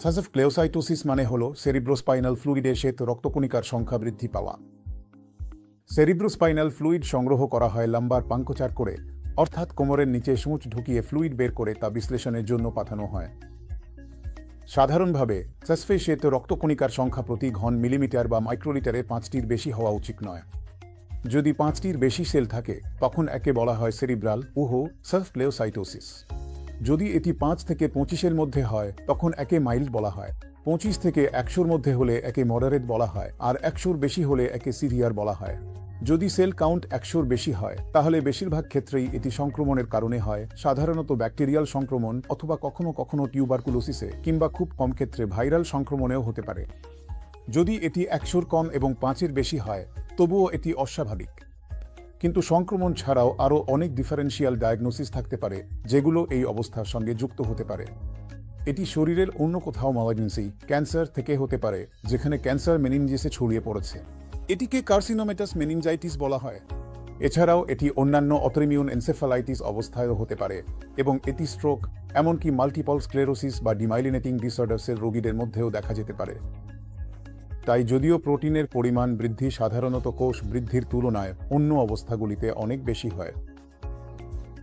সাসফক্লেওসাইটোসিস মানে হল সেরিব্রোস্পাইনাল ফ্লুইডে শ্বেত রক্তকণিকার সংখ্যা বৃদ্ধি পাওয়া। সেরিব্রোস্পাইনাল ফ্লুইড সংগ্রহ করা হয় লাম্বার পাঙ্কচার করে, অর্থাৎ কোমরের নিচে সূঁচ ঢুকিয়ে ফ্লুইড বের করে তা বিশ্লেষণের জন্য পাঠানো হয়। সাধারণভাবে সাসফে শ্বেত রক্তকণিকার সংখ্যা প্রতি ঘন মিলিমিটার বা মাইক্রোলিটারে 5টির বেশি হওয়া উচিত নয়। যদি 5টির বেশি সেল থাকে তখন একে বলা হয় সেরিব্রাল সাসফক্লেওসাইটোসিস। যদি এটি 5 থেকে 25-এর মধ্যে হয় তখন একে মাইল্ড বলা হয়। 25 থেকে 100-র মধ্যে হলে একে মডারেট বলা হয়, আর 100-র বেশি হলে একে সিভিয়ার বলা হয়। যদি সেল কাউন্ট 100-র বেশি হয় তাহলে বেশিরভাগ ক্ষেত্রেই এটি সংক্রমণের কারণে হয়, সাধারণত ব্যাকটেরিয়াল সংক্রমণ অথবা কখনো কখনো টিউবারকুলোসিসে, কিংবা খুব কম ক্ষেত্রে ভাইরাল সংক্রমণেও হতে পারে। যদি এটি 100-র কম এবং 5-এর বেশি হয় তবুও এটি অস্বাভাবিক। কিন্তু সংক্রমণ ছাড়াও আরও অনেক ডিফারেন্সিয়াল ডায়াগনোসিস থাকতে পারে যেগুলো এই অবস্থার সঙ্গে যুক্ত হতে পারে। এটি শরীরের অন্য কোথাও ম্যালিগন্যান্সি, ক্যান্সার থেকে হতে পারে, যেখানে ক্যান্সার মেনিনজিসে ছড়িয়ে পড়েছে। এটিকে কার্সিনোমেটাস মেনিনজাইটিস বলা হয়। এছাড়াও এটি অন্যান্য অটোইমিউন এনসেফালাইটিস অবস্থায়ও হতে পারে, এবং এটি স্ট্রোক, এমনকি মাল্টিপল স্ক্লেরোসিস বা ডিমাইলিনেটিং ডিসঅর্ডার্সের রোগীদের মধ্যেও দেখা যেতে পারে। তাই যদিও প্রোটিনের পরিমাণ বৃদ্ধি সাধারণত কোষ বৃদ্ধির তুলনায় অন্য অবস্থাগুলিতে অনেক বেশি হয়,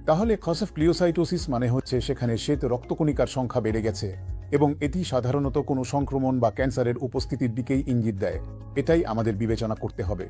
তাহলে সাসফক্লেওসাইটোসিস মানে হচ্ছে সেখানে শ্বেত রক্তকণিকার সংখ্যা বেড়ে গেছে, এবং এটি সাধারণত কোনো সংক্রমণ বা ক্যান্সারের উপস্থিতির দিকেই ইঙ্গিত দেয়। এটাই আমাদের বিবেচনা করতে হবে।